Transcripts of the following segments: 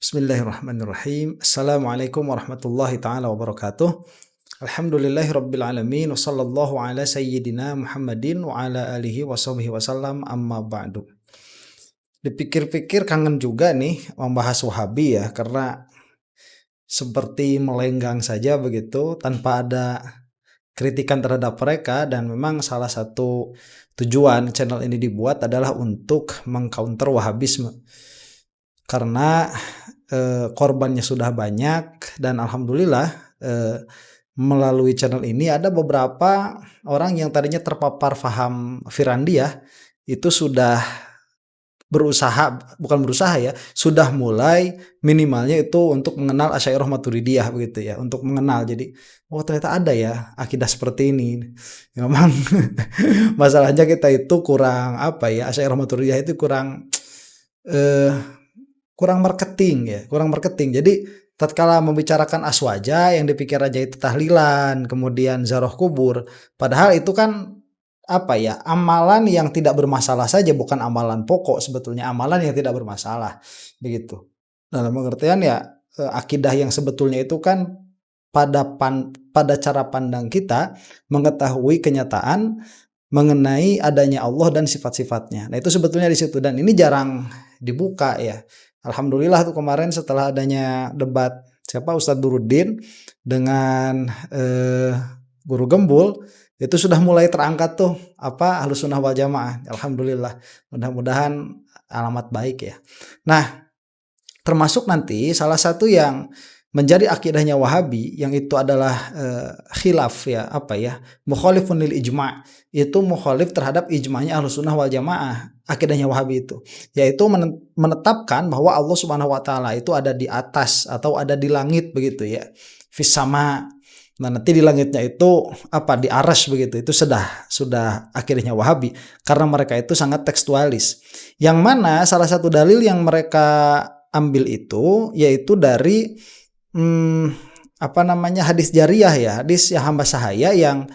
Bismillahirrahmanirrahim. Assalamualaikum warahmatullahi taala wabarakatuh. Alhamdulillahirabbil alamin wa sallallahu ala sayyidina Muhammadin wa ala alihi washabihi wasallam amma ba'du. Dipikir-pikir kangen juga nih membahas Wahabi ya, karena seperti melenggang saja begitu tanpa ada kritikan terhadap mereka, dan memang salah satu tujuan channel ini dibuat adalah untuk mengcounter Wahabisme. Karena korbannya sudah banyak, dan alhamdulillah melalui channel ini ada beberapa orang yang tadinya terpapar faham Firandiyah itu sudah sudah mulai minimalnya itu untuk mengenal Asy'ariyah Maturidiyah begitu ya, untuk mengenal. Jadi ternyata ada ya akidah seperti ini. Memang masalahnya kita itu kurang Asy'ariyah Maturidiyah itu kurang kurang marketing. Jadi tatkala membicarakan aswaja, yang dipikir aja itu tahlilan, kemudian zaroh kubur, padahal itu kan amalan yang tidak bermasalah saja, bukan amalan pokok sebetulnya, amalan yang tidak bermasalah begitu. Dalam pengertian ya akidah yang sebetulnya itu kan pada cara pandang kita mengetahui kenyataan mengenai adanya Allah dan sifat-sifatnya. Nah, itu sebetulnya di situ, dan ini jarang dibuka ya. Alhamdulillah tuh kemarin setelah adanya debat Ustadz Nuruddin dengan Guru Gembul, itu sudah mulai terangkat tuh Ahlus Sunnah wal Jamaah. Alhamdulillah, mudah-mudahan alamat baik ya. Nah, termasuk nanti salah satu yang menjadi akidahnya Wahabi, yang itu adalah khilaf ya, mukhalifun lil ijma', itu mukhalif terhadap ijma'nya Ahlus Sunnah wal Jamaah. Akidahnya Wahabi itu yaitu menetapkan bahwa Allah Subhanahu wa taala itu ada di atas atau ada di langit begitu ya, fis sama. Nah, nanti di langitnya itu di arsy begitu. Itu sudah akidahnya Wahabi, karena mereka itu sangat tekstualis. Yang mana salah satu dalil yang mereka ambil itu yaitu dari hadis jariyah ya, hadis ya hamba sahaya, yang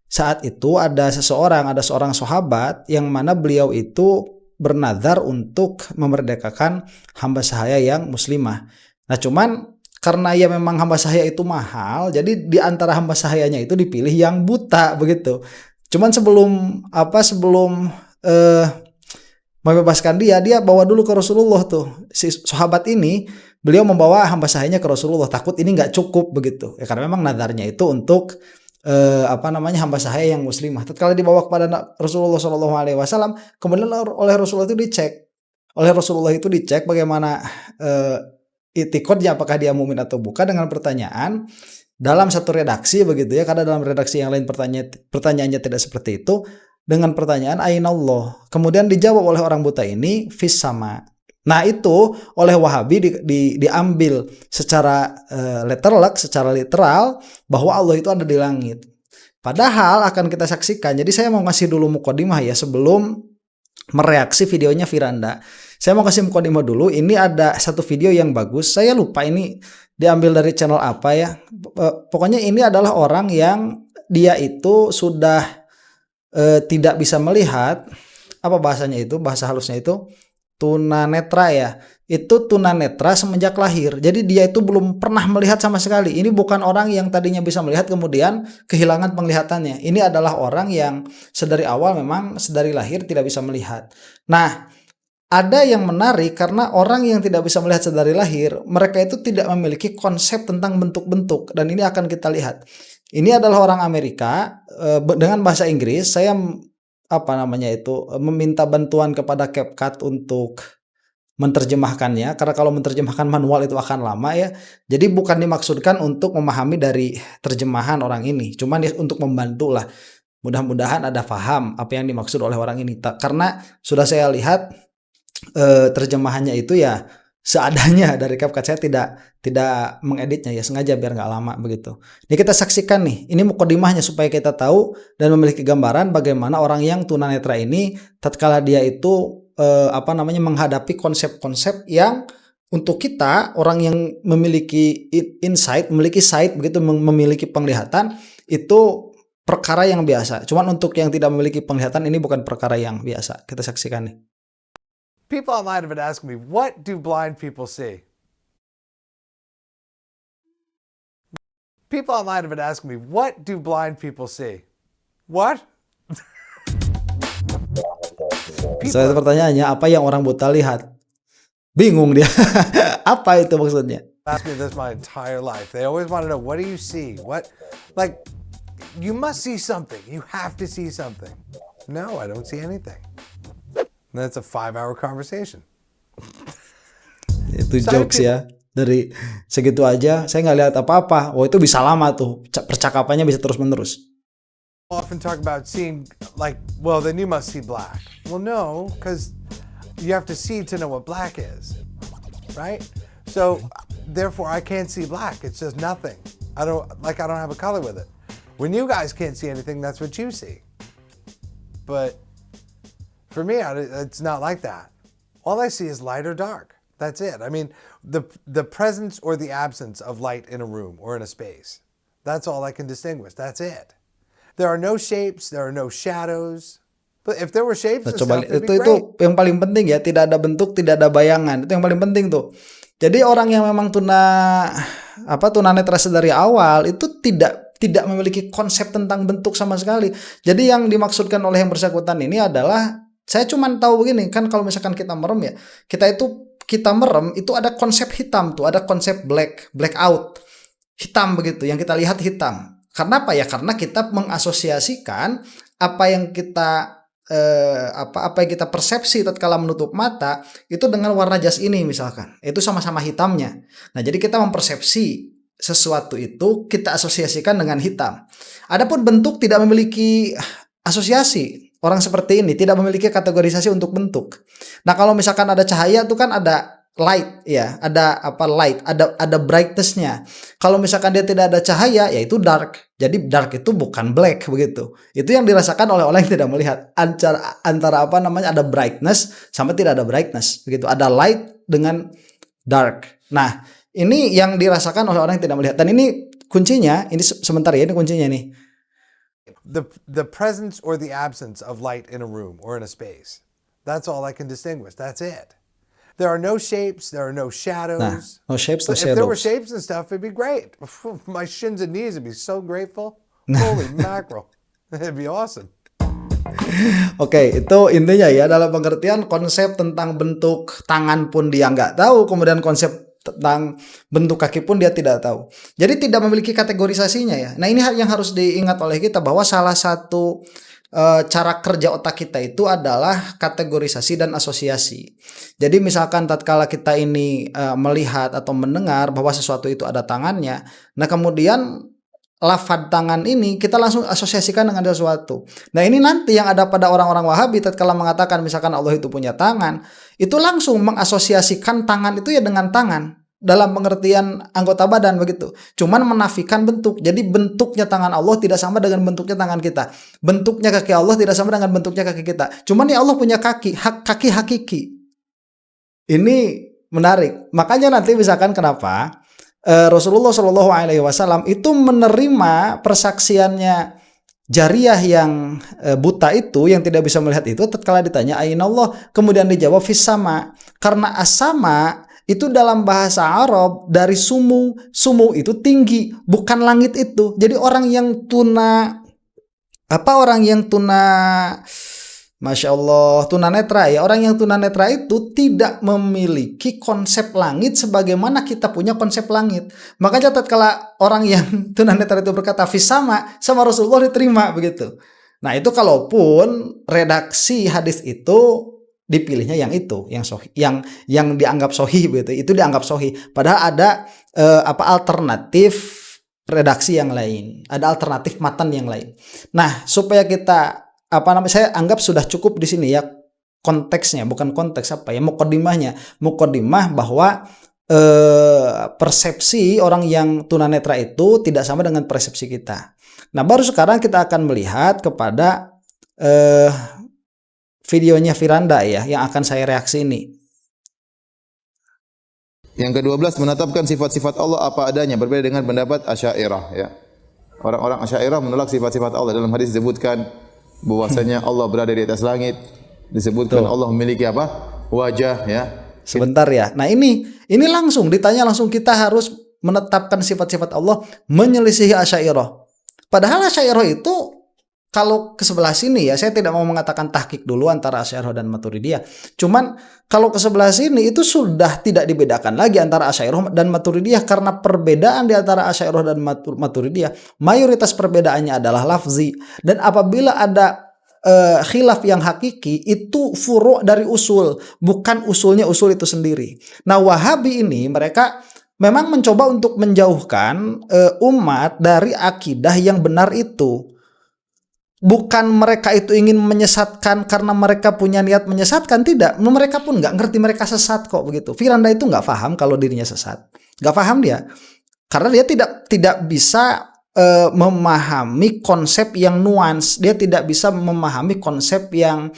saat itu ada seorang sahabat yang mana beliau itu bernazar untuk memerdekakan hamba sahaya yang muslimah. Nah, cuman karena ya memang hamba sahaya itu mahal, jadi di antara hamba sahayanya itu dipilih yang buta begitu. Cuman sebelum membebaskan dia bawa dulu ke Rasulullah tuh. Si sahabat ini, beliau membawa hamba sahayanya ke Rasulullah, takut ini nggak cukup begitu. Ya, karena memang nadarnya itu untuk hamba sahaya yang muslimah. Tatkala dibawa kepada Rasulullah SAW, kemudian oleh Rasulullah itu dicek bagaimana itikadnya, apakah dia mukmin atau bukan, dengan pertanyaan dalam satu redaksi begitu ya. Karena dalam redaksi yang lain pertanyaannya tidak seperti itu, dengan pertanyaan Ainallah. Kemudian dijawab oleh orang buta ini fis sama. Nah, itu oleh Wahabi diambil secara literal bahwa Allah itu ada di langit. Padahal akan kita saksikan. Jadi saya mau ngasih dulu mukadimah ya sebelum mereaksi videonya Firanda. Saya mau kasih mukadimah dulu. Ini ada satu video yang bagus. Saya lupa ini diambil dari channel apa ya. Pokoknya ini adalah orang yang dia itu sudah tidak bisa melihat, bahasanya itu, bahasa halusnya itu tunanetra ya. Itu tunanetra semenjak lahir. Jadi dia itu belum pernah melihat sama sekali. Ini bukan orang yang tadinya bisa melihat kemudian kehilangan penglihatannya. Ini adalah orang yang sedari awal memang sedari lahir tidak bisa melihat. Nah, ada yang menarik karena orang yang tidak bisa melihat sedari lahir, mereka itu tidak memiliki konsep tentang bentuk-bentuk, dan ini akan kita lihat. Ini adalah orang Amerika dengan bahasa Inggris. Saya meminta bantuan kepada CapCut untuk menerjemahkannya, karena kalau menerjemahkan manual itu akan lama ya. Jadi bukan dimaksudkan untuk memahami dari terjemahan orang ini, cuman ya untuk membantu lah. Mudah-mudahan ada paham apa yang dimaksud oleh orang ini, karena sudah saya lihat terjemahannya itu ya seadanya dari CapCut. Saya tidak mengeditnya ya, sengaja biar nggak lama begitu. Ini kita saksikan nih, ini mukadimahnya supaya kita tahu dan memiliki gambaran bagaimana orang yang tunanetra ini tatkala dia itu menghadapi konsep-konsep yang untuk kita orang yang memiliki insight, memiliki sight begitu, memiliki penglihatan, itu perkara yang biasa. Cuman untuk yang tidak memiliki penglihatan ini bukan perkara yang biasa. Kita saksikan nih. People online have been asking me, what do blind people see? People online have been asking me, what do blind people see? What? Saya pertanyaannya, apa yang orang buta lihat? Bingung dia. Apa itu maksudnya? Asked me this my entire life. They always want to know, what do you see? What, like, you must see something. You have to see something. No, I don't see anything. And that's a 5-hour conversation. Itu jokes ya. Dari segitu aja, saya nggak lihat apa-apa. Oh, itu bisa lama tuh. Percakapannya bisa terus-menerus. Often talk about seeing, like, well, then you must see black. Well, no, because you have to see to know what black is, right? So, therefore, I can't see black. It's just nothing. I don't have a color with it. When you guys can't see anything, that's what you see. But for me, it's not like that. All I see is light or dark. That's it. I mean, the presence or the absence of light in a room or in a space. That's all I can distinguish. That's it. There are no shapes, there are no shadows. But if there were shapes and stuff, it'd be great. Itu yang paling penting ya, tidak ada bentuk, tidak ada bayangan. Itu yang paling penting tuh. Jadi orang yang memang tunanetra dari awal itu tidak memiliki konsep tentang bentuk sama sekali. Jadi yang dimaksudkan oleh yang bersangkutan ini adalah, saya cuma tahu begini, kan kalau misalkan kita merem ya, kita merem itu ada konsep hitam tuh, ada konsep blackout, hitam begitu, yang kita lihat hitam. Karena apa ya? Karena kita mengasosiasikan apa yang kita persepsi tatkala menutup mata itu dengan warna jas ini misalkan, itu sama-sama hitamnya. Nah, jadi kita mempersepsi sesuatu itu kita asosiasikan dengan hitam. Adapun bentuk tidak memiliki asosiasi. Orang seperti ini tidak memiliki kategorisasi untuk bentuk. Nah, kalau misalkan ada cahaya itu kan ada light ya, ada light, ada brightness-nya. Kalau misalkan dia tidak ada cahaya, yaitu dark. Jadi dark itu bukan black begitu. Itu yang dirasakan oleh orang yang tidak melihat. Antara ada brightness sama tidak ada brightness begitu. Ada light dengan dark. Nah, ini yang dirasakan oleh orang yang tidak melihat. Dan ini kuncinya, ini sebentar ya, ini kuncinya nih. The presence or the absence of light in a room or in a space. That's all I can distinguish. That's it. There are no shapes, there are no shadows. Nah, no shapes, no But shadows. if there were shapes and stuff, it'd be great. My shins and knees would be so grateful. Holy mackerel. It'd be awesome. Oke, itu intinya ya, dalam pengertian konsep tentang bentuk tangan pun dia nggak tahu, kemudian konsep tentang bentuk kaki pun dia tidak tahu. Jadi tidak memiliki kategorisasinya ya. Nah, ini yang harus diingat oleh kita, bahwa salah satu cara kerja otak kita itu adalah kategorisasi dan asosiasi. Jadi misalkan tatkala kita ini melihat atau mendengar bahwa sesuatu itu ada tangannya, nah kemudian lafaz tangan ini kita langsung asosiasikan dengan sesuatu. Nah, ini nanti yang ada pada orang-orang Wahabi tatkala mengatakan misalkan Allah itu punya tangan, itu langsung mengasosiasikan tangan itu ya dengan tangan dalam pengertian anggota badan begitu. Cuman menafikan bentuk. Jadi bentuknya tangan Allah tidak sama dengan bentuknya tangan kita. Bentuknya kaki Allah tidak sama dengan bentuknya kaki kita. Cuman ya Allah punya kaki hakiki. Ini menarik. Makanya nanti misalkan kenapa Rasulullah Shallallahu Alaihi Wasallam itu menerima persaksiannya Jariyah yang buta itu, yang tidak bisa melihat itu, tatkala ditanya Aina Allah, kemudian dijawab fis sama. Karena as-sama itu dalam bahasa Arab dari sumu itu tinggi, bukan langit itu. Jadi orang yang Masya Allah, tunanetra ya. Orang yang tunanetra itu tidak memiliki konsep langit sebagaimana kita punya konsep langit. Makanya tatkala orang yang tunanetra itu berkata fis sama Rasulullah diterima begitu. Nah, itu kalaupun redaksi hadis itu dipilihnya yang itu, yang sahih, yang dianggap sahih begitu, itu dianggap sahih. Padahal ada alternatif redaksi yang lain, ada alternatif matan yang lain. Nah, supaya kita saya anggap sudah cukup di sini ya konteksnya, bukan konteks mukadimah bahwa persepsi orang yang tunanetra itu tidak sama dengan persepsi kita. Nah, baru sekarang kita akan melihat kepada videonya Firanda ya, yang akan saya reaksi ini. Yang ke-12, menetapkan sifat-sifat Allah apa adanya, berbeda dengan pendapat Asy'ariyah ya. Orang-orang Asy'ariyah menolak sifat-sifat Allah. Dalam hadis disebutkan bahwasanya Allah berada di atas langit, disebutkan Allah memiliki wajah ya. Sebentar ya. Nah, ini langsung ditanya, langsung kita harus menetapkan sifat-sifat Allah menyelisihi Asy'ariyah. Padahal Asy'ariyah itu kalau ke sebelah sini ya, saya tidak mau mengatakan tahqiq dulu antara Asy'ariyah dan Maturidiyah. Cuman kalau ke sebelah sini itu sudah tidak dibedakan lagi antara Asy'ariyah dan Maturidiyah, karena perbedaan di antara Asy'ariyah dan Maturidiyah mayoritas perbedaannya adalah lafzi, dan apabila ada khilaf yang hakiki itu furu' dari usul, bukan usulnya usul itu sendiri. Nah, Wahabi ini mereka memang mencoba untuk menjauhkan umat dari akidah yang benar itu. Bukan mereka itu ingin menyesatkan karena mereka punya niat menyesatkan, tidak. Mereka pun nggak ngerti mereka sesat kok begitu. Firanda itu nggak paham kalau dirinya sesat, nggak paham dia, karena dia tidak bisa memahami konsep yang nuans, dia tidak bisa memahami konsep yang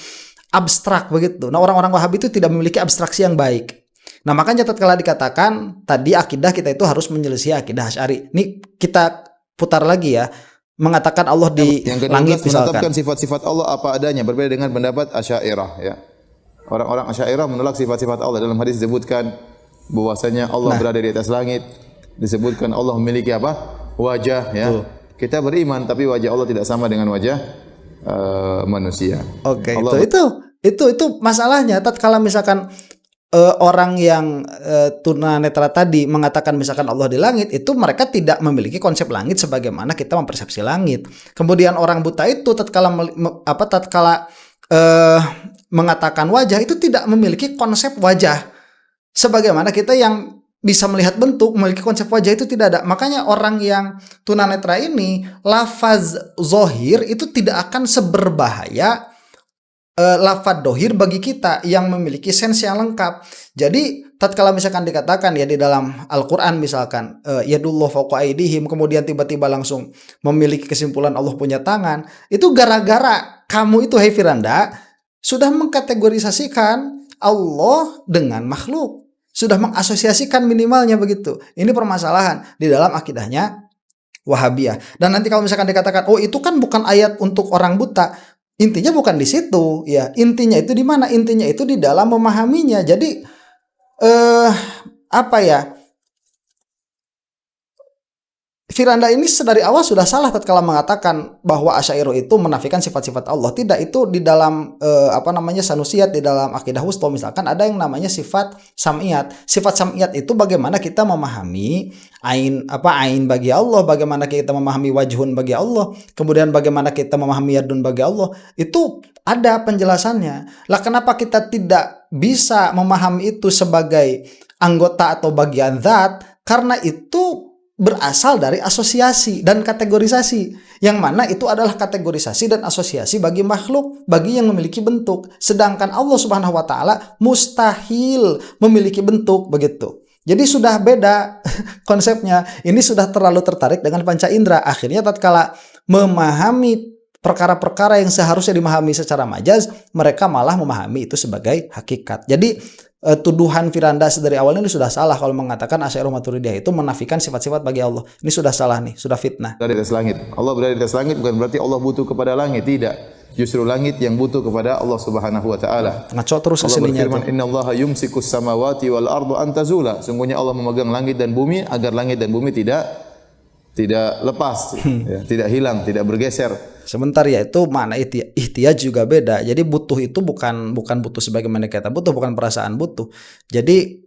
abstrak begitu. Nah, orang-orang Wahabi itu tidak memiliki abstraksi yang baik. Nah, makanya tatkala dikatakan tadi akidah kita itu harus menyelesaikan akidah Asy'ari. Ini kita putar lagi ya. Mengatakan Allah di yang langit misalkan. menetapkan sifat-sifat Allah apa adanya, berbeda dengan pendapat Asy'ariyah ya. Orang-orang Asy'ariyah menolak sifat-sifat Allah. Dalam hadis disebutkan bahwasanya Allah berada di atas langit, disebutkan Allah memiliki apa? Wajah ya. Kita beriman tapi wajah Allah tidak sama dengan wajah manusia. Oke, itu masalahnya. Tatkala misalkan orang yang tunanetra tadi mengatakan misalkan Allah di langit, itu mereka tidak memiliki konsep langit sebagaimana kita mempersepsi langit. Kemudian orang buta itu tatkala mengatakan wajah itu tidak memiliki konsep wajah sebagaimana kita yang bisa melihat bentuk, memiliki konsep wajah itu tidak ada. Makanya orang yang tunanetra ini lafaz zohir itu tidak akan seberbahaya lafaz dohir bagi kita yang memiliki sense yang lengkap. Jadi tatkala misalkan dikatakan ya di dalam Al-Quran misalkan yadullah fawqa aydihim, kemudian tiba-tiba langsung memiliki kesimpulan Allah punya tangan, itu gara-gara kamu itu, hai Firanda, sudah mengkategorisasikan Allah dengan makhluk, sudah mengasosiasikan minimalnya begitu. Ini permasalahan di dalam akidahnya Wahabiyah. Dan nanti kalau misalkan dikatakan oh itu kan bukan ayat untuk orang buta, intinya bukan di situ ya. Intinya itu di mana? Intinya itu di dalam memahaminya. Jadi apa ya? Firanda ini dari awal sudah salah tatkala mengatakan bahwa Asy'ariyah itu menafikan sifat-sifat Allah. Tidak, itu di dalam sanusiyat, di dalam akidah wusta misalkan ada yang namanya sifat sam'iyat. Sifat sam'iyat itu bagaimana kita memahami ain bagi Allah, bagaimana kita memahami wajhun bagi Allah, kemudian bagaimana kita memahami yadun bagi Allah. Itu ada penjelasannya. Lah kenapa kita tidak bisa memahami itu sebagai anggota atau bagian zat? Karena itu berasal dari asosiasi dan kategorisasi, yang mana itu adalah kategorisasi dan asosiasi bagi makhluk, bagi yang memiliki bentuk. Sedangkan Allah Subhanahu wa taala mustahil memiliki bentuk begitu. Jadi sudah beda konsepnya. Ini sudah terlalu tertarik dengan panca indera. Akhirnya tatkala memahami perkara-perkara yang seharusnya dimahami secara majaz, mereka malah memahami itu sebagai hakikat. Jadi tuduhan Firanda dari awal ini sudah salah kalau mengatakan Asy'ariyah Maturidiyah itu menafikan sifat-sifat bagi Allah. Ini sudah salah nih, sudah fitnah. Berada di atas langit. Allah berada di atas langit bukan berarti Allah butuh kepada langit, tidak. Justru langit yang butuh kepada Allah Subhanahu wa taala. Ngaco terus Allah kesininya. berfirman, "Innallaha yumsikus samawati wal arda an tazula." Sungguhnya Allah memegang langit dan bumi agar langit dan bumi tidak lepas, ya, tidak hilang, tidak bergeser. Sebentar ya, itu makna ihtiyaj juga beda. Jadi butuh itu bukan butuh sebagaimana kita butuh, bukan perasaan butuh. Jadi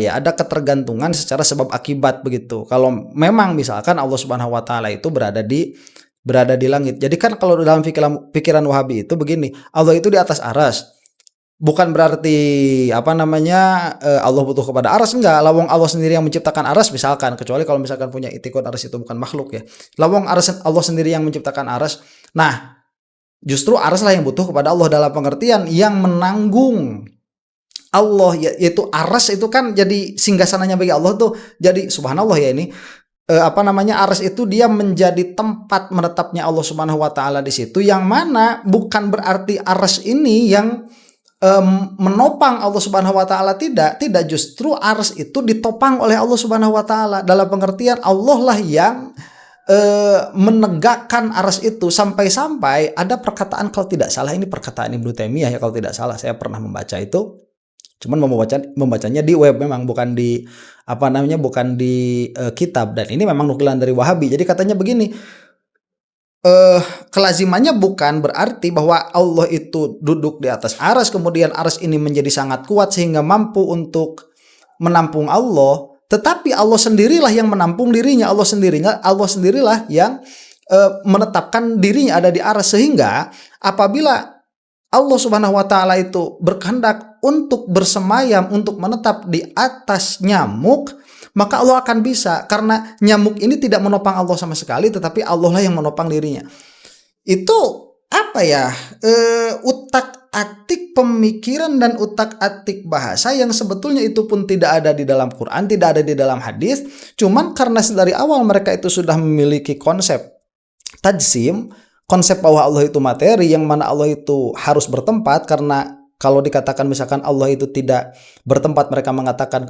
ada ketergantungan secara sebab akibat begitu. Kalau memang misalkan Allah Subhanahu wa taala itu berada di langit. Jadi kan kalau dalam pikiran Wahabi itu begini, Allah itu di atas aras. Bukan berarti Allah butuh kepada aras, enggak. Lawang Allah sendiri yang menciptakan aras misalkan, kecuali kalau misalkan punya itikad aras itu bukan makhluk ya. Lawang aras Allah sendiri yang menciptakan aras. Nah, justru aras lah yang butuh kepada Allah dalam pengertian yang menanggung Allah, yaitu aras itu kan jadi singgasananya bagi Allah tuh. Jadi subhanallah ya ini aras itu dia menjadi tempat menetapnya Allah Subhanahu wa taala di situ, yang mana bukan berarti aras ini yang menopang Allah Subhanahu wa taala, tidak, justru ars itu ditopang oleh Allah Subhanahu wa taala dalam pengertian Allah lah yang menegakkan ars itu, sampai-sampai ada perkataan, kalau tidak salah ini perkataan Ibnu Taimiyah ya, kalau tidak salah saya pernah membaca itu, cuman membacanya di web memang, bukan di bukan di kitab, dan ini memang nukilan dari Wahabi. Jadi katanya begini, kelazimannya bukan berarti bahwa Allah itu duduk di atas arsy, kemudian arsy ini menjadi sangat kuat sehingga mampu untuk menampung Allah, tetapi Allah sendirilah yang menampung dirinya, Allah sendirilah yang menetapkan dirinya ada di arsy, sehingga apabila Allah Subhanahu wa taala itu berkehendak untuk bersemayam, untuk menetap di atas nyamuk, maka Allah akan bisa, karena nyamuk ini tidak menopang Allah sama sekali, tetapi Allah lah yang menopang dirinya. Itu apa ya? Utak-atik pemikiran dan utak-atik bahasa yang sebetulnya itu pun tidak ada di dalam Quran, tidak ada di dalam hadis. Cuman karena dari awal mereka itu sudah memiliki konsep tajsim, konsep bahwa Allah itu materi, yang mana Allah itu harus bertempat, karena kalau dikatakan misalkan Allah itu tidak bertempat, mereka mengatakan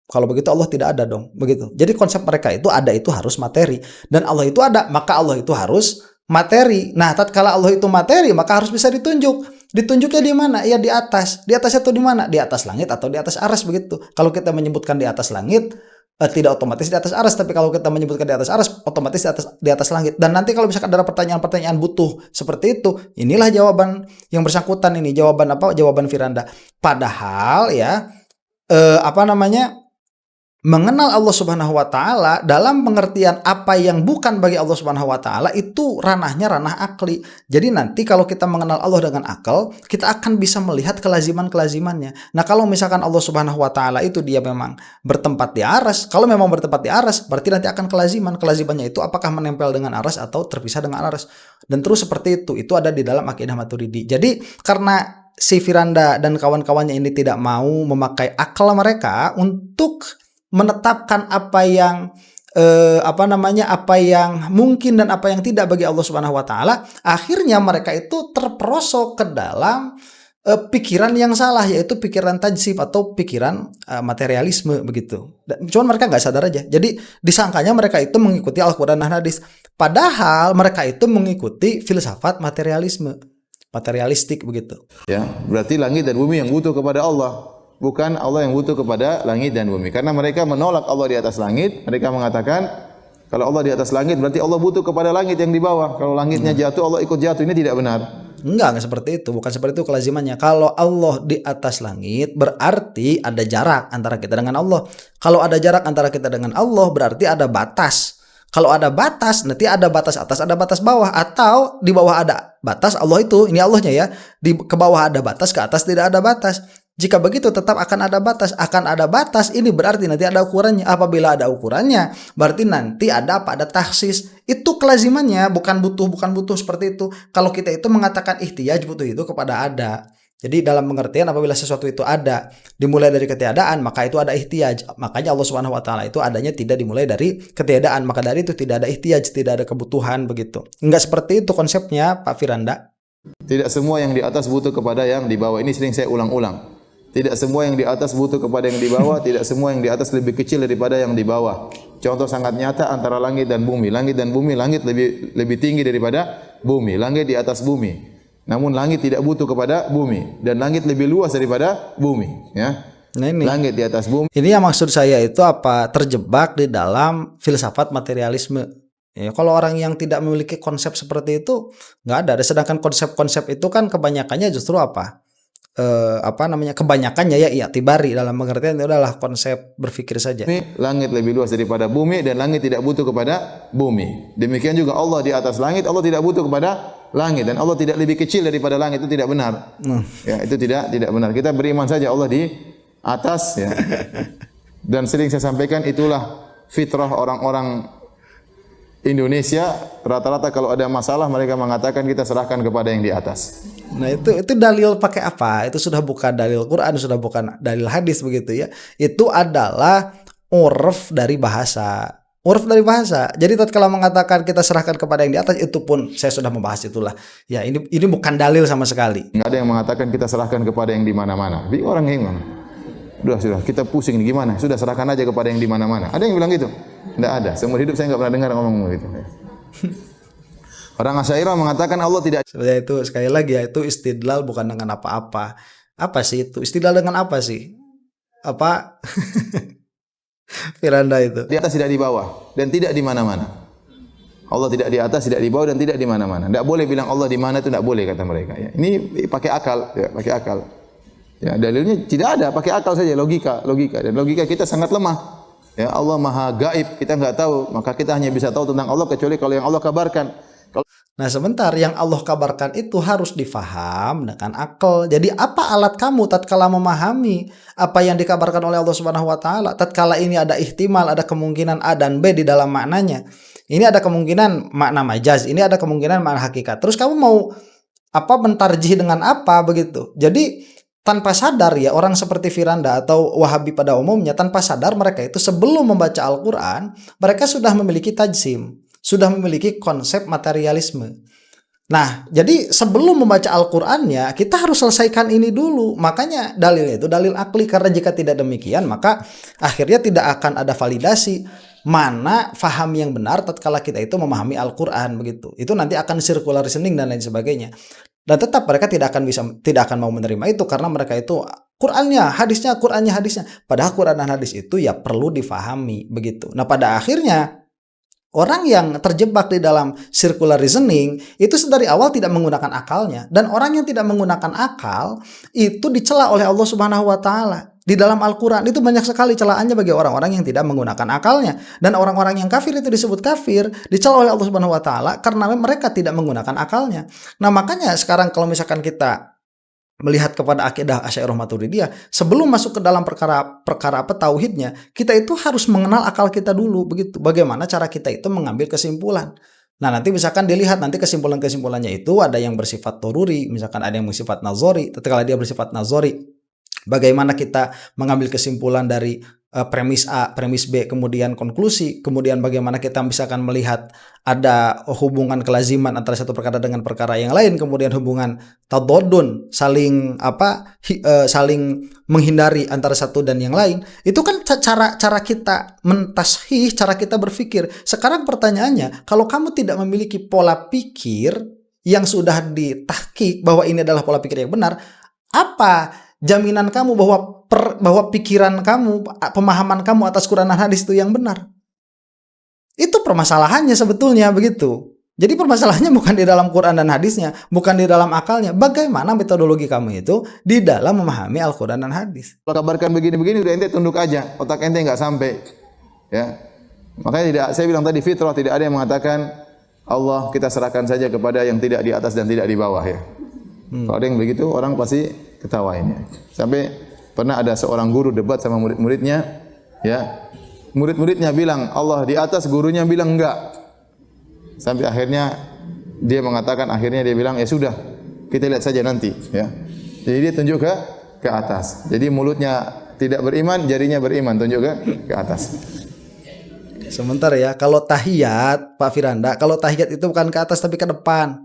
kalau begitu Allah tidak ada dong, begitu. Jadi konsep mereka itu ada itu harus materi, dan Allah itu ada maka Allah itu harus materi. Nah, tatkala Allah itu materi maka harus bisa ditunjuk. Ditunjuknya di mana? Ya di atas. Di atas itu di mana? Di atas langit atau di atas arsy, begitu. Kalau kita menyebutkan di atas langit, tidak otomatis di atas arsy, tapi kalau kita menyebutkan di atas arsy, otomatis di atas langit. Dan nanti kalau misalkan ada pertanyaan-pertanyaan butuh seperti itu, inilah jawaban yang bersangkutan ini, jawaban Firanda. Padahal ya mengenal Allah Subhanahu wa taala dalam pengertian apa yang bukan bagi Allah Subhanahu wa taala itu ranahnya ranah akli. Jadi nanti kalau kita mengenal Allah dengan akal, kita akan bisa melihat kelaziman-kelazimannya. Nah, kalau misalkan Allah Subhanahu wa taala itu dia memang bertempat di arsy, kalau memang bertempat di arsy, berarti nanti akan kelaziman. Kelazimannya itu apakah menempel dengan arsy atau terpisah dengan arsy. Dan terus seperti itu. Itu ada di dalam akidah Maturidi. Jadi karena si Firanda dan kawan-kawannya ini tidak mau memakai akal mereka untuk menetapkan apa yang mungkin dan apa yang tidak bagi Allah Subhanahu wa taala, akhirnya mereka itu terperosok ke dalam pikiran yang salah, yaitu pikiran tajsim atau pikiran materialisme, begitu. Cuman mereka nggak sadar aja. Jadi disangkanya mereka itu mengikuti Al-Quran dan hadis, padahal mereka itu mengikuti filsafat materialistik, begitu. Ya, berarti langit dan bumi yang butuh kepada Allah, bukan Allah yang butuh kepada langit dan bumi. Karena mereka menolak Allah di atas langit. Mereka mengatakan kalau Allah di atas langit berarti Allah butuh kepada langit yang di bawah. Kalau langitnya jatuh Allah ikut jatuh. Ini tidak benar. Enggak seperti itu. Bukan seperti itu kelazimannya. Kalau Allah di atas langit berarti ada jarak antara kita dengan Allah. Kalau ada jarak antara kita dengan Allah berarti ada batas. Kalau ada batas, nanti ada batas atas, ada batas bawah, atau di bawah ada batas, Allah itu, ini Allahnya ya, ke bawah ada batas, ke atas tidak ada batas. Jika begitu tetap akan ada batas, ini berarti nanti ada ukurannya. Apabila ada ukurannya, berarti nanti ada apa? Ada taksis. Itu kelazimannya, bukan butuh seperti itu. Kalau kita itu mengatakan ihtiyaj, butuh itu kepada ada. Jadi dalam pengertian apabila sesuatu itu ada dimulai dari ketiadaan, maka itu ada ihtiyaj. Makanya Allah Subhanahu wa taala itu adanya tidak dimulai dari ketiadaan, maka dari itu tidak ada ihtiyaj, tidak ada kebutuhan, begitu. Enggak seperti itu konsepnya, Pak Firanda. Tidak semua yang di atas butuh kepada yang di bawah. Ini sering saya ulang-ulang. Tidak semua yang di atas butuh kepada yang di bawah, tidak semua yang di atas lebih kecil daripada yang di bawah. Contoh sangat nyata antara langit dan bumi. Langit lebih tinggi daripada bumi. Langit di atas bumi. Namun langit tidak butuh kepada bumi, dan langit lebih luas daripada bumi, ya. Nah, ini langit di atas bumi. Ini yang maksud saya itu apa? Terjebak di dalam filsafat materialisme. Ya, kalau orang yang tidak memiliki konsep seperti itu nggak ada. Sedangkan konsep-konsep itu kan kebanyakannya justru apa? Kebanyakannya ya i'tibari, dalam pengertian itu adalah konsep berpikir saja. Langit lebih luas daripada bumi, dan langit tidak butuh kepada bumi. Demikian juga Allah di atas langit, Allah tidak butuh kepada langit, dan Allah tidak lebih kecil daripada langit. Itu tidak benar. Ya, itu tidak benar. Kita beriman saja Allah di atas, ya. Dan sering saya sampaikan, itulah fitrah orang-orang Indonesia. Rata-rata kalau ada masalah mereka mengatakan kita serahkan kepada yang di atas. Nah, itu dalil pakai apa? Itu sudah bukan dalil Quran, sudah bukan dalil hadis, begitu ya. Itu adalah urf dari bahasa. Jadi tatkala mengatakan kita serahkan kepada yang di atas, itu pun saya sudah membahas itulah. Ya, ini bukan dalil sama sekali. Enggak ada yang mengatakan kita serahkan kepada yang di mana-mana. Orang yang sudah kita pusing gimana? Sudah serahkan aja kepada yang di mana-mana. Ada yang bilang gitu? Enggak ada. Seumur hidup saya enggak pernah dengar ngomong gitu. Orang Asy'ariyah mengatakan Allah tidak. Sebenarnya itu sekali lagi ya, itu istidlal bukan dengan apa-apa. Apa sih itu? Istidlal dengan apa sih? Apa? Firanda itu. Di atas tidak di bawah dan tidak di mana-mana. Allah tidak di atas, tidak di bawah dan tidak di mana-mana. Tidak boleh bilang Allah di mana itu, tidak boleh kata mereka. Ya. Ini pakai akal, ya, pakai akal. Ya, dalilnya tidak ada, pakai akal saja, logika dan logika kita sangat lemah. Ya, Allah Maha Gaib, kita enggak tahu, maka kita hanya bisa tahu tentang Allah kecuali kalau yang Allah kabarkan. Nah sebentar, yang Allah kabarkan itu harus difaham dengan akal. Jadi apa alat kamu tatkala memahami apa yang dikabarkan oleh Allah Subhanahu wa taala? Tatkala ini ada ihtimal, ada kemungkinan A dan B di dalam maknanya. Ini ada kemungkinan makna majaz, ini ada kemungkinan makna hakikat. Terus kamu mau apa mentarjih dengan apa begitu? Jadi tanpa sadar ya, orang seperti Firanda atau Wahabi pada umumnya, tanpa sadar mereka itu sebelum membaca Al-Quran, mereka sudah memiliki tajsim, sudah memiliki konsep materialisme. Nah, jadi sebelum membaca Al-Qur'annya, kita harus selesaikan ini dulu. Makanya dalilnya itu dalil akli, karena jika tidak demikian, maka akhirnya tidak akan ada validasi mana faham yang benar tatkala kita itu memahami Al-Qur'an begitu. Itu nanti akan circular reasoning dan lain sebagainya. Dan tetap mereka tidak akan mau menerima itu, karena mereka itu Qur'annya, hadisnya, Qur'annya, hadisnya. Padahal Qur'an dan hadis itu ya perlu difahami begitu. Nah, pada akhirnya orang yang terjebak di dalam circular reasoning itu dari awal tidak menggunakan akalnya, dan orang yang tidak menggunakan akal itu dicela oleh Allah Subhanahu wa taala. Di dalam Al-Qur'an itu banyak sekali celaannya bagi orang-orang yang tidak menggunakan akalnya, dan orang-orang yang kafir itu disebut kafir, dicela oleh Allah Subhanahu wa taala karena mereka tidak menggunakan akalnya. Nah, makanya sekarang kalau misalkan kita melihat kepada akidah Asy'ariyah Maturidiyah, sebelum masuk ke dalam perkara apa tauhidnya, kita itu harus mengenal akal kita dulu begitu. Bagaimana cara kita itu mengambil kesimpulan. Nah, nanti misalkan dilihat nanti kesimpulan-kesimpulannya itu ada yang bersifat toruri, misalkan ada yang bersifat nazori. Ketika dia bersifat nazori, bagaimana kita mengambil kesimpulan dari premis A, premis B, kemudian konklusi, kemudian bagaimana kita misalkan melihat ada hubungan kelaziman antara satu perkara dengan perkara yang lain, kemudian hubungan tadodun, saling saling menghindari antara satu dan yang lain. Itu kan cara kita mentashih, cara kita berpikir. Sekarang pertanyaannya, kalau kamu tidak memiliki pola pikir yang sudah ditahqiq bahwa ini adalah pola pikir yang benar, apa jaminan kamu bahwa pikiran kamu, pemahaman kamu atas Quran dan hadis itu yang benar? Itu permasalahannya sebetulnya begitu. Jadi permasalahannya bukan di dalam Quran dan hadisnya, bukan di dalam akalnya. Bagaimana metodologi kamu itu di dalam memahami Al-Quran dan hadis? Kalau kabarkan begini-begini udah ente tunduk aja, otak ente nggak sampai. Ya, makanya saya bilang tadi fitrah, tidak ada yang mengatakan Allah kita serahkan saja kepada yang tidak di atas dan tidak di bawah ya. Kalau ada yang begitu orang pasti ketawain ya. Sampai pernah ada seorang guru debat sama murid-muridnya, ya. Murid-muridnya bilang Allah di atas, gurunya bilang enggak. Sampai akhirnya dia mengatakan, akhirnya dia bilang ya sudah, kita lihat saja nanti, ya. Jadi dia tunjuk ke atas. Jadi mulutnya tidak beriman, jarinya beriman, tunjuk ke atas. Sebentar ya, kalau tahiyat Pak Firanda, kalau tahiyat itu bukan ke atas tapi ke depan.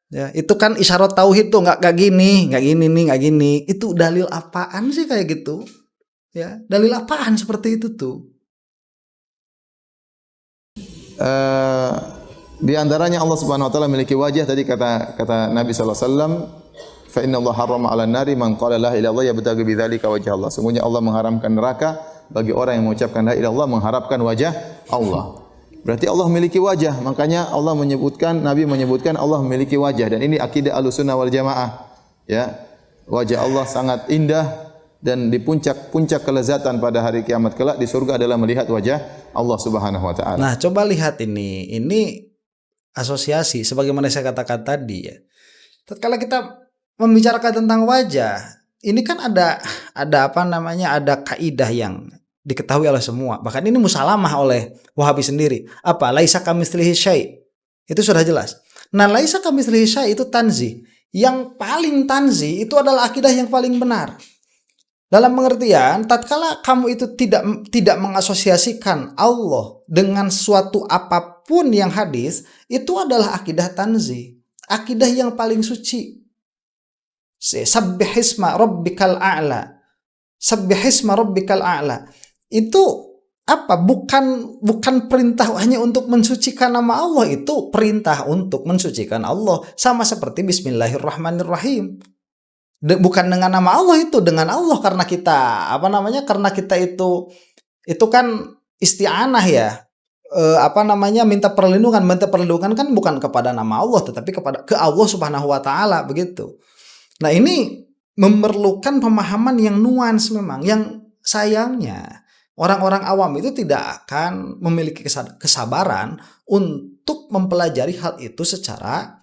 Ya, itu kan isyarat tauhid tuh, nggak gini nih, nggak gini. Itu dalil apaan sih kayak gitu? Ya, dalil apaan seperti itu tuh? Di antaranya Allah Subhanahu wa taala memiliki wajah, tadi kata Nabi sallallahu alaihi wasallam, fa inna Allah harrama 'alan nari man qala la ilaha illallah yabtaghi bidzalika wajha Allah. Sungguhnya Allah mengharamkan neraka bagi orang yang mengucapkan la ilaha illallah mengharapkan wajah Allah. Berarti Allah memiliki wajah, makanya Allah menyebutkan, Nabi menyebutkan Allah memiliki wajah, dan ini akidah Ahlussunnah wal Jamaah. Ya, wajah Allah sangat indah, dan di puncak kelezatan pada hari kiamat kelak di surga adalah melihat wajah Allah Subhanahu wa taala. Nah, coba lihat ini asosiasi sebagaimana saya katakan tadi ya. Tatkala kita membicarakan tentang wajah, ini kan ada apa namanya? Ada kaidah yang diketahui oleh semua. Bahkan ini musalamah oleh Wahabi sendiri. Apa? Laisa kamitslihi syai'. Itu sudah jelas. Nah, laisa kamitslihi syai' itu tanzih. Yang paling tanzih itu adalah akidah yang paling benar. Dalam pengertian, tatkala kamu itu tidak mengasosiasikan Allah dengan suatu apapun yang hadis, itu adalah akidah tanzih. Akidah yang paling suci. Sabbihisma rabbikal a'la. Sabbihisma rabbikal a'la. Itu apa? Bukan perintah hanya untuk mensucikan nama Allah, itu perintah untuk mensucikan Allah, sama seperti bismillahirrahmanirrahim. Bukan dengan nama Allah, itu dengan Allah karena kita karena kita itu itu kan isti'anah ya. Minta perlindungan kan bukan kepada nama Allah tetapi ke Allah Subhanahu wa taala begitu. Nah, ini memerlukan pemahaman yang nuans memang, yang sayangnya orang-orang awam itu tidak akan memiliki kesabaran untuk mempelajari hal itu secara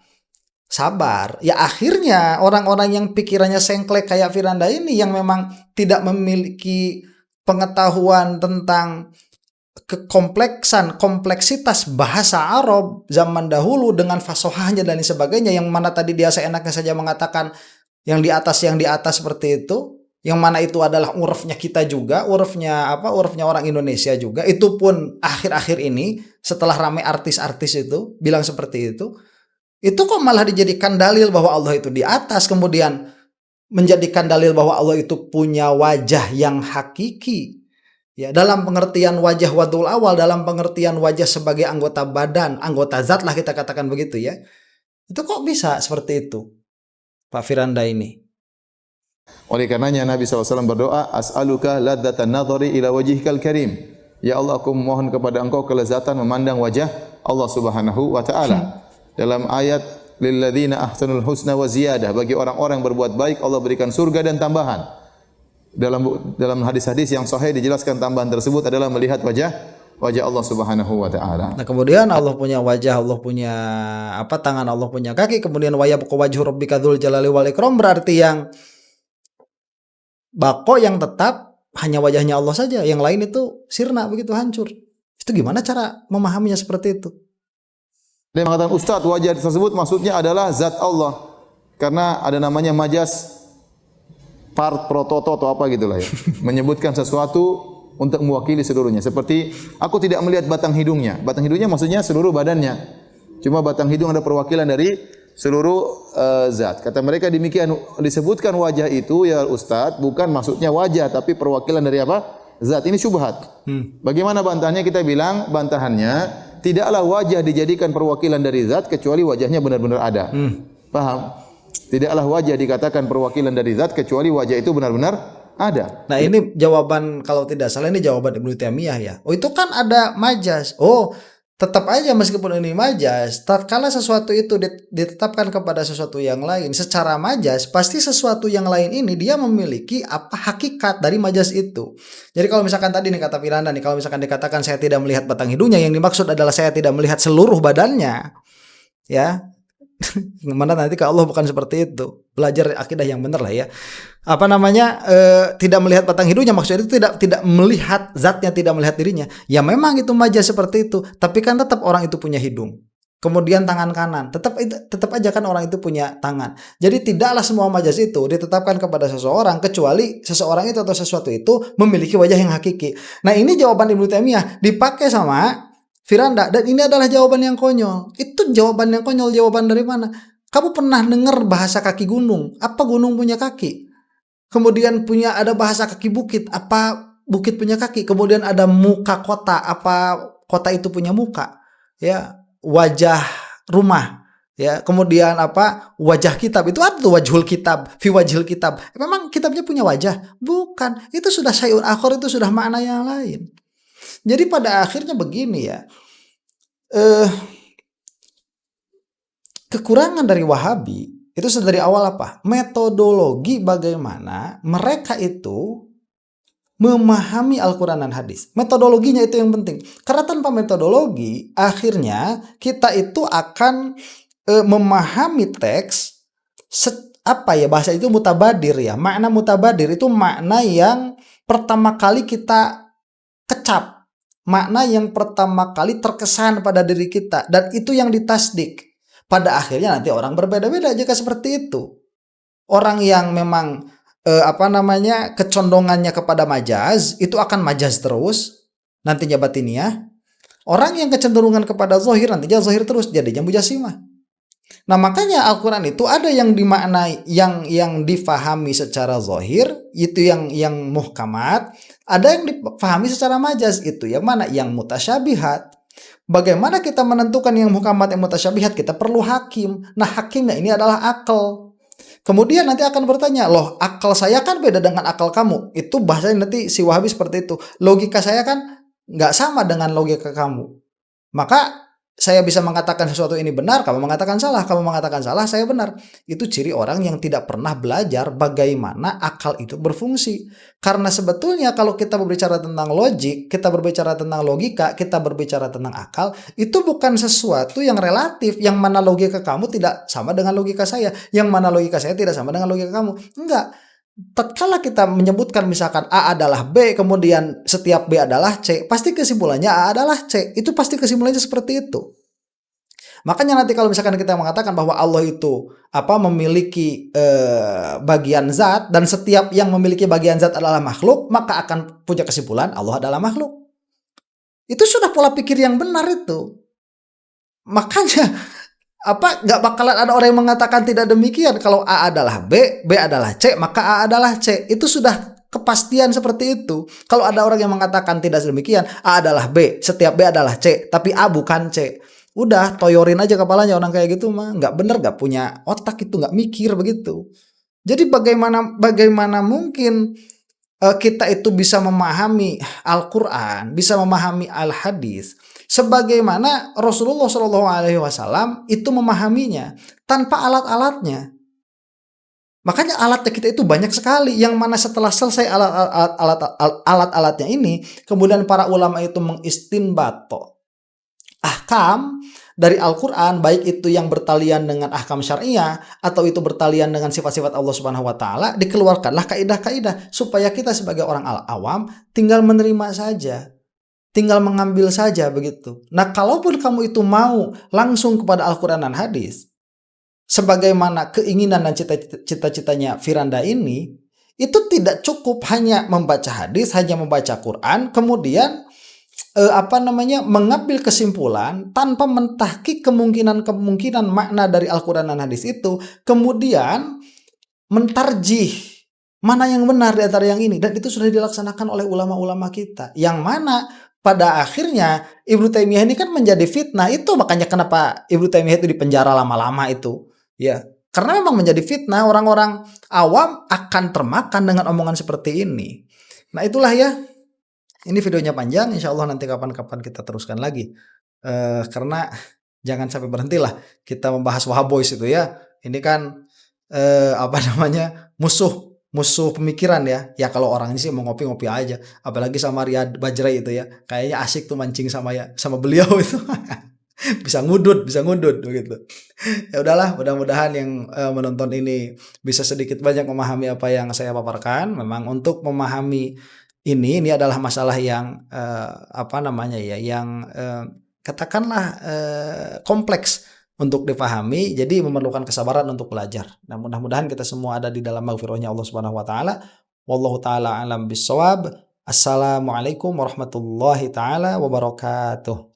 sabar. Ya akhirnya orang-orang yang pikirannya sengklek kayak Firanda ini yang memang tidak memiliki pengetahuan tentang kompleksitas bahasa Arab zaman dahulu dengan fasohahnya dan sebagainya, yang mana tadi dia seenaknya saja mengatakan yang di atas seperti itu, yang mana itu adalah urufnya kita juga, urufnya orang Indonesia juga. Itu pun akhir-akhir ini setelah ramai artis-artis itu bilang seperti itu kok malah dijadikan dalil bahwa Allah itu di atas, kemudian menjadikan dalil bahwa Allah itu punya wajah yang hakiki. Ya, dalam pengertian wajah wadul awal, dalam pengertian wajah sebagai anggota badan, anggota zat lah kita katakan begitu ya. Itu kok bisa seperti itu, Pak Firanda ini? Oleh karenanya Nabi SAW berdoa, as'aluka ladzatan nadhari ila wajhikal karim. Ya Allah, aku memohon kepada Engkau kelezatan memandang wajah Allah Subhanahu wa taala. Dalam ayat lilladzina ahsanul husna wa ziyadah, bagi orang-orang yang berbuat baik Allah berikan surga dan tambahan. Dalam hadis-hadis yang sahih dijelaskan tambahan tersebut adalah melihat wajah Allah Subhanahu wa taala. Nah, kemudian Allah punya wajah, Allah punya tangan, Allah punya kaki, kemudian wa yabqa wajhu rabbika dzul jalali wal ikram, berarti yang bako yang tetap hanya wajahnya Allah saja, yang lain itu sirna begitu, hancur. Itu gimana cara memahaminya seperti itu? Dia mengatakan, Ustaz, wajah tersebut maksudnya adalah zat Allah. Karena ada namanya majas part prototo atau apa gitulah ya. Menyebutkan sesuatu untuk mewakili seluruhnya. Seperti aku tidak melihat batang hidungnya. Batang hidungnya maksudnya seluruh badannya. Cuma batang hidung ada perwakilan dari seluruh zat. Kata mereka demikian, disebutkan wajah itu ya Ustaz, bukan maksudnya wajah tapi perwakilan dari apa? Zat. Ini syubhat. Bagaimana bantahnya? Kita bilang bantahannya, tidaklah wajah dijadikan perwakilan dari zat kecuali wajahnya benar-benar ada. Paham? Tidaklah wajah dikatakan perwakilan dari zat kecuali wajah itu benar-benar ada. Nah, ini jawaban, kalau tidak salah ini jawaban Ibnu Taimiyah ya. Oh, itu kan ada majas. Oh, tetap aja meskipun ini majas, tatkala sesuatu itu ditetapkan kepada sesuatu yang lain secara majas, pasti sesuatu yang lain ini dia memiliki hakikat dari majas itu. Jadi kalau misalkan tadi nih kata Firanda nih, kalau misalkan dikatakan saya tidak melihat batang hidungnya, yang dimaksud adalah saya tidak melihat seluruh badannya. Ya. Gimana nanti ke Allah bukan seperti itu. Belajar akidah yang benar lah ya. Tidak melihat batang hidungnya, maksudnya itu tidak melihat zatnya, tidak melihat dirinya. Ya memang itu majas seperti itu, tapi kan tetap orang itu punya hidung. Kemudian tangan kanan, tetap aja kan orang itu punya tangan. Jadi tidaklah semua majas itu ditetapkan kepada seseorang kecuali seseorang itu atau sesuatu itu memiliki wajah yang hakiki. Nah, ini jawaban Ibnu Taimiyah dipakai sama Firanda, dan ini adalah jawaban yang konyol. Itu jawaban yang konyol. Jawaban dari mana? Kamu pernah dengar bahasa kaki gunung? Apa gunung punya kaki? Kemudian ada bahasa kaki bukit. Apa bukit punya kaki? Kemudian ada muka kota. Apa kota itu punya muka? Ya, wajah rumah. Ya, kemudian wajah kitab. Itu ada tuh wajhul kitab, fi wajhil kitab. Memang kitabnya punya wajah? Bukan. Itu sudah syai'un akhar, itu sudah makna yang lain. Jadi pada akhirnya begini ya, kekurangan dari Wahabi itu dari awal apa? Metodologi bagaimana mereka itu memahami Al-Quran dan hadis. Metodologinya itu yang penting. Karena tanpa metodologi, akhirnya kita itu akan memahami teks bahasa itu mutabadir ya. Makna mutabadir itu makna yang pertama kali kita kecap. Makna yang pertama kali terkesan pada diri kita, dan itu yang ditasdik. Pada akhirnya nanti orang berbeda-beda jika seperti itu. Orang yang memang kecondongannya kepada majaz itu akan majaz terus, nantinya batiniah. Orang yang kecenderungan kepada zahir nantinya zahir terus, jadinya mujasimah. Nah, makanya Al-Quran itu ada yang dimaknai, yang difahami secara zahir, itu yang muhkamat. Ada yang difahami secara majaz, itu yang mana? Yang mutasyabihat. Bagaimana kita menentukan yang muhkamat, yang mutasyabihat? Kita perlu hakim. Nah, hakimnya ini adalah akal. Kemudian nanti akan bertanya, loh akal saya kan beda dengan akal kamu. Itu bahasanya nanti si Wahabi seperti itu. Logika saya kan nggak sama dengan logika kamu. Maka saya bisa mengatakan sesuatu ini benar, kamu mengatakan salah, kamu mengatakan salah, saya benar. Itu ciri orang yang tidak pernah belajar bagaimana akal itu berfungsi. Karena sebetulnya kalau kita berbicara tentang logik, kita berbicara tentang logika, kita berbicara tentang akal, itu bukan sesuatu yang relatif, yang mana logika kamu tidak sama dengan logika saya, yang mana logika saya tidak sama dengan logika kamu. Enggak. Tatkala kita menyebutkan misalkan A adalah B, kemudian setiap B adalah C, pasti kesimpulannya A adalah C. Itu pasti kesimpulannya seperti itu. Makanya nanti kalau misalkan kita mengatakan bahwa Allah itu memiliki bagian zat, dan setiap yang memiliki bagian zat adalah makhluk, maka akan punya kesimpulan Allah adalah makhluk. Itu sudah pola pikir yang benar itu. Makanya nggak bakalan ada orang yang mengatakan tidak demikian. Kalau A adalah B, B adalah C, maka A adalah C. Itu sudah kepastian seperti itu. Kalau ada orang yang mengatakan tidak demikian, A adalah B, setiap B adalah C, tapi A bukan C. Udah, toyorin aja kepalanya orang kayak gitu mah. Nggak bener, nggak punya otak itu, nggak mikir begitu. Jadi bagaimana mungkin kita itu bisa memahami Al-Quran, bisa memahami Al-Hadis, sebagaimana Rasulullah SAW itu memahaminya tanpa alat-alatnya. Makanya alatnya kita itu banyak sekali, yang mana setelah selesai alat-alatnya ini, kemudian para ulama itu mengistinbato ahkam dari Al-Quran, baik itu yang bertalian dengan ahkam syariah atau itu bertalian dengan sifat-sifat Allah Subhanahu wa taala, dikeluarkanlah kaidah-kaidah supaya kita sebagai orang awam tinggal menerima saja. Tinggal mengambil saja begitu. Nah, kalaupun kamu itu mau langsung kepada Al-Quran dan hadis, sebagaimana keinginan dan cita-citanya Firanda ini, itu tidak cukup hanya membaca hadis, hanya membaca Quran, kemudian mengambil kesimpulan tanpa mentahqiq kemungkinan makna dari Al-Quran dan hadis itu, kemudian mentarjih mana yang benar di antara yang ini, dan itu sudah dilaksanakan oleh ulama-ulama kita, yang mana pada akhirnya Ibnu Taimiyah ini kan menjadi fitnah. Itu makanya kenapa Ibnu Taimiyah itu dipenjara lama-lama itu, ya, karena memang menjadi fitnah. Orang-orang awam akan termakan dengan omongan seperti ini. Nah itulah ya, ini videonya panjang, insya Allah nanti kapan-kapan kita teruskan lagi, karena jangan sampai berhentilah kita membahas Wahabois itu ya. Ini kan musuh pemikiran ya. Ya kalau orang ini sih mau ngopi-ngopi aja, apalagi sama Riyad Bajrai itu ya, kayaknya asik tuh mancing sama beliau itu. bisa ngudut begitu. Ya udahlah, mudah-mudahan yang menonton ini bisa sedikit banyak memahami apa yang saya paparkan. Memang untuk memahami ini adalah masalah yang katakanlah kompleks untuk dipahami, jadi memerlukan kesabaran untuk belajar. Nah, mudah-mudahan kita semua ada di dalam maghfirahnya Allah Subhanahu wa taala. Wallahu taala alam bissawab. Assalamualaikum warahmatullahi taala wabarakatuh.